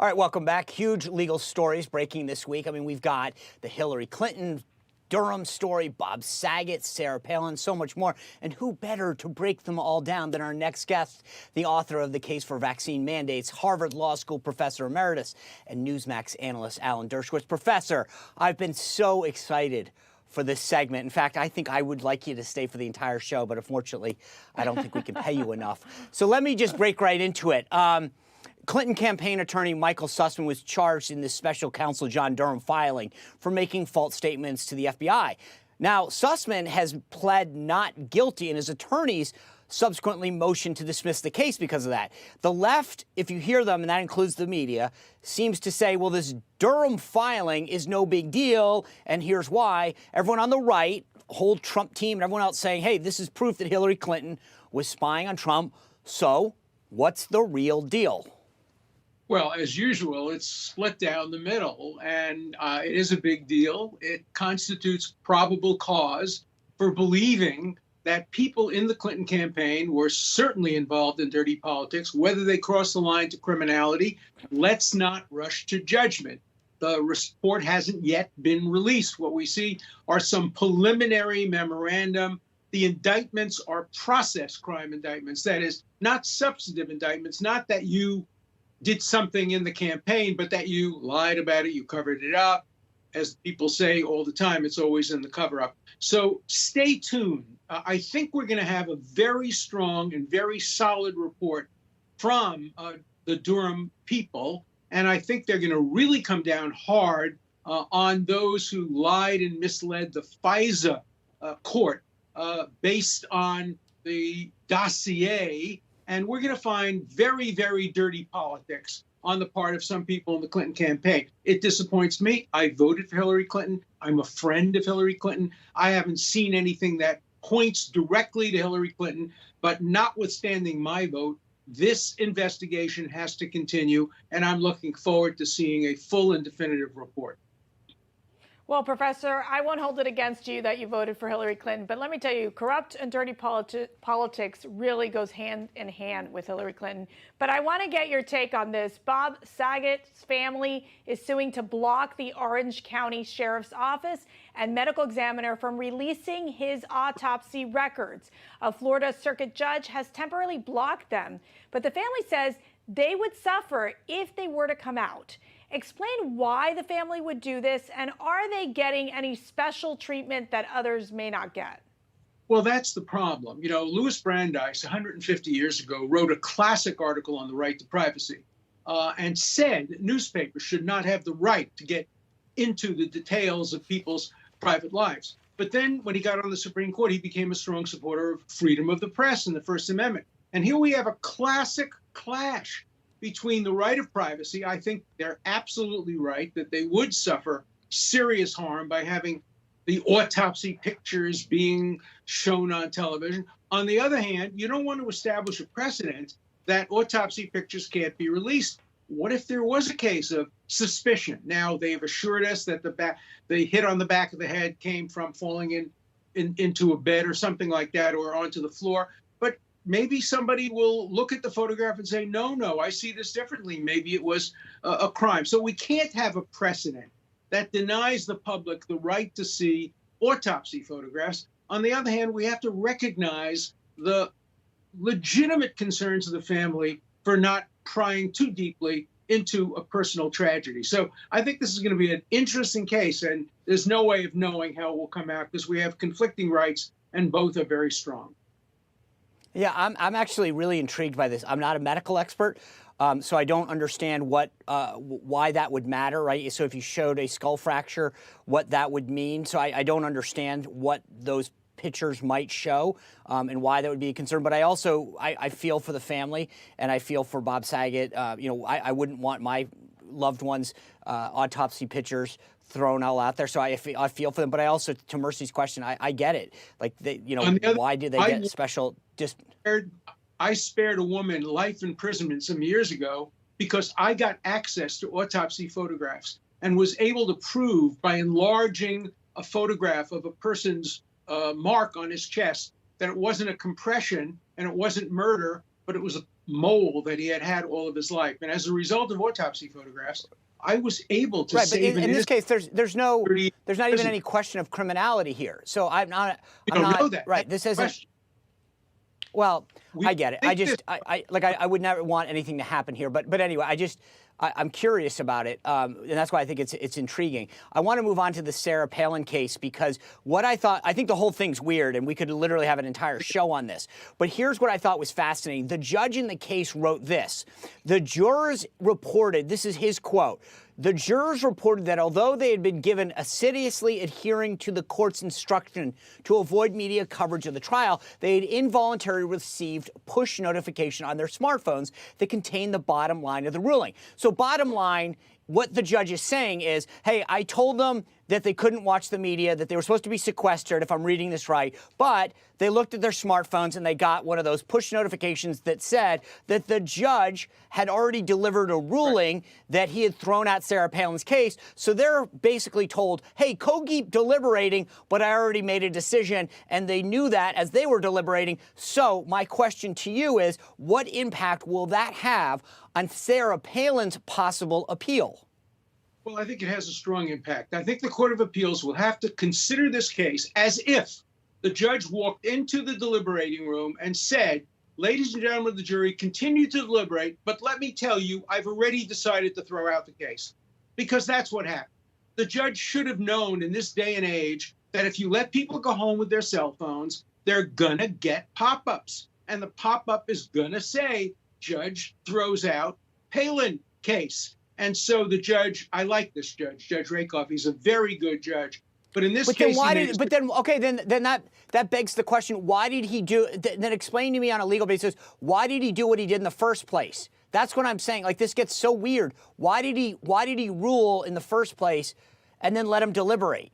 All right, welcome back. Huge legal stories breaking this week. I mean, we've got the Hillary Clinton, Durham story, Bob Saget, Sarah Palin, so much more. And who better to break them all down than our next guest, the author of The Case for Vaccine Mandates, Harvard Law School Professor Emeritus, and Newsmax analyst Alan Dershowitz. Professor, I've been so excited for this segment. In fact, I think I would like you to stay for the entire show, but unfortunately, I don't think we can pay you enough. So let me just break right into it. Clinton campaign attorney Michael Sussman was charged in this special counsel John Durham filing for making false statements to the FBI. Now, Sussman has pled not guilty, and his attorneys subsequently motioned to dismiss the case because of that. The left, if you hear them, and that includes the media, seems to say, well, this Durham filing is no big deal, and here's why. Everyone on the right, whole Trump team, and everyone else saying, hey, this is proof that Hillary Clinton was spying on Trump. So what's the real deal? Well, as usual, it's split down the middle, and it is a big deal. It constitutes probable cause for believing that people in the Clinton campaign were certainly involved in dirty politics. Whether they cross the line to criminality, let's not rush to judgment. The report hasn't yet been released. What we see are some preliminary memorandum. The indictments are process crime indictments. That is, not substantive indictments, not that you did something in the campaign, but that you lied about it, you covered it up. As people say all the time, it's always in the cover-up. So stay tuned. I think we're going to have a very strong and very solid report from the Durham people, and I think they're going to really come down hard on those who lied and misled the FISA court based on the dossier. And we're going to find very, very dirty politics on the part of some people in the Clinton campaign. It disappoints me. I voted for Hillary Clinton. I'm a friend of Hillary Clinton. I haven't seen anything that points directly to Hillary Clinton. But notwithstanding my vote, this investigation has to continue. And I'm looking forward to seeing a full and definitive report. Well, Professor, I won't hold it against you that you voted for Hillary Clinton, but let me tell you, corrupt and dirty politics really goes hand in hand with Hillary Clinton. But I want to get your take on this. Bob Saget's family is suing to block the Orange County Sheriff's Office and medical examiner from releasing his autopsy records. A Florida circuit judge has temporarily blocked them, but the family says they would suffer if they were to come out. Explain why the family would do this, and are they getting any special treatment that others may not get? Well, that's the problem. You know, Louis Brandeis, 150 years ago, wrote a classic article on the right to privacy and said that newspapers should not have the right to get into the details of people's private lives. But then when he got on the Supreme Court, he became a strong supporter of freedom of the press and the First Amendment. And here we have a classic clash between the right of privacy. I think they're absolutely right that they would suffer serious harm by having the autopsy pictures being shown on television. On the other hand, you don't want to establish a precedent that autopsy pictures can't be released. What if there was a case of suspicion? Now, they've assured us that the hit on the back of the head came from falling into a bed or something like that, or onto the floor. But maybe somebody will look at the photograph and say, no, I see this differently. Maybe it was a crime. So we can't have a precedent that denies the public the right to see autopsy photographs. On the other hand, we have to recognize the legitimate concerns of the family for not prying too deeply into a personal tragedy. So I think this is going to be an interesting case, and there's no way of knowing how it will come out because we have conflicting rights and both are very strong. Yeah, I'm actually really intrigued by this. I'm not a medical expert, so I don't understand why that would matter, right? So if you showed a skull fracture, what that would mean. So I don't understand what those pictures might show and why that would be a concern. But I feel for the family, and I feel for Bob Saget. I wouldn't want my loved ones' autopsy pictures thrown all out there. So I feel for them. But I also, to Mercy's question, I get it. Like, why did they get special? I spared a woman life imprisonment some years ago because I got access to autopsy photographs and was able to prove by enlarging a photograph of a person's mark on his chest that it wasn't a compression and it wasn't murder, but it was mole that he had had all of his life. And as a result of autopsy photographs, I was able to Right, but save in this case, there's not even prison. any question of criminality here. So I'm not. You don't know that. Right. This isn't. Question. Well, We I get it. think I would never want anything to happen here. But anyway, I'm curious about it, and that's why I think it's intriguing. I want to move on to the Sarah Palin case because I think the whole thing's weird, and we could literally have an entire show on this. But here's what I thought was fascinating. The judge in the case wrote this. The jurors reported, this is his quote, the jurors reported that although they had been given assiduously adhering to the court's instruction to avoid media coverage of the trial, they had involuntarily received push notification on their smartphones that contained the bottom line of the ruling. So bottom line, what the judge is saying is, hey, I told them that they couldn't watch the media, that they were supposed to be sequestered, if I'm reading this right, but they looked at their smartphones and they got one of those push notifications that said that the judge had already delivered a ruling that he had thrown out Sarah Palin's case. So they're basically told, hey, keep deliberating, but I already made a decision, and they knew that as they were deliberating. So my question to you is, what impact will that have on Sarah Palin's possible appeal? Well, I think it has a strong impact. I think the Court of Appeals will have to consider this case as if the judge walked into the deliberating room and said, ladies and gentlemen of the jury, continue to deliberate, but let me tell you, I've already decided to throw out the case. Because that's what happened. The judge should have known in this day and age that if you let people go home with their cell phones, they're gonna get pop-ups. And the pop-up is gonna say, judge throws out Palin case. And so the judge, I like this judge, Judge Rakoff. He's a very good judge. But in this case, then that begs the question: why did he do? Then explain to me on a legal basis why did he do what he did in the first place? That's what I'm saying. Like, this gets so weird. Why did he rule in the first place, and then let him deliberate?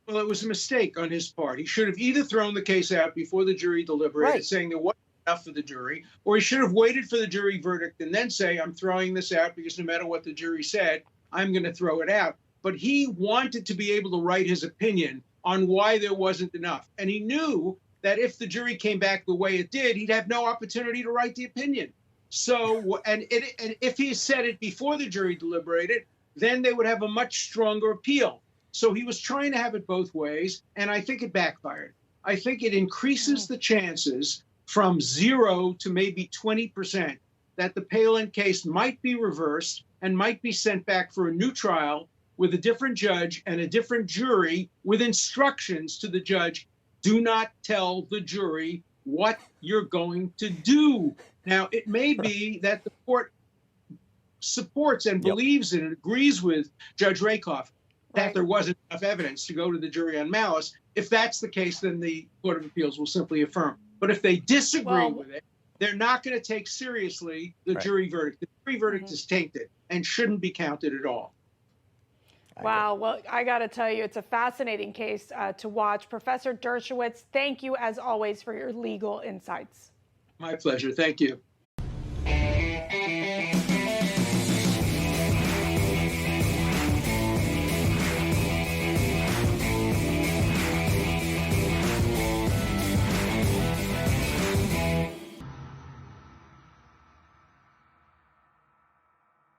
Well, it was a mistake on his part. He should have either thrown the case out before the jury deliberated, saying there wasn't enough for the jury, or he should have waited for the jury verdict and then say, I'm throwing this out because no matter what the jury said, I'm going to throw it out. But he wanted to be able to write his opinion on why there wasn't enough. And he knew that if the jury came back the way it did, he'd have no opportunity to write the opinion. So, and if he said it before the jury deliberated, then they would have a much stronger appeal. So he was trying to have it both ways, and I think it backfired. I think it increases the chances from 0 to maybe 20% that the Palin case might be reversed and might be sent back for a new trial with a different judge and a different jury with instructions to the judge, do not tell the jury what you're going to do. Now, it may be that the court supports and believes in and agrees with Judge Rakoff that there wasn't enough evidence to go to the jury on malice. If that's the case, then the Court of Appeals will simply affirm. But if they disagree with it, they're not going to take seriously the jury verdict. The jury verdict is tainted and shouldn't be counted at all. Wow. Well, I got to tell you, it's a fascinating case to watch. Professor Dershowitz, thank you, as always, for your legal insights. My pleasure. Thank you.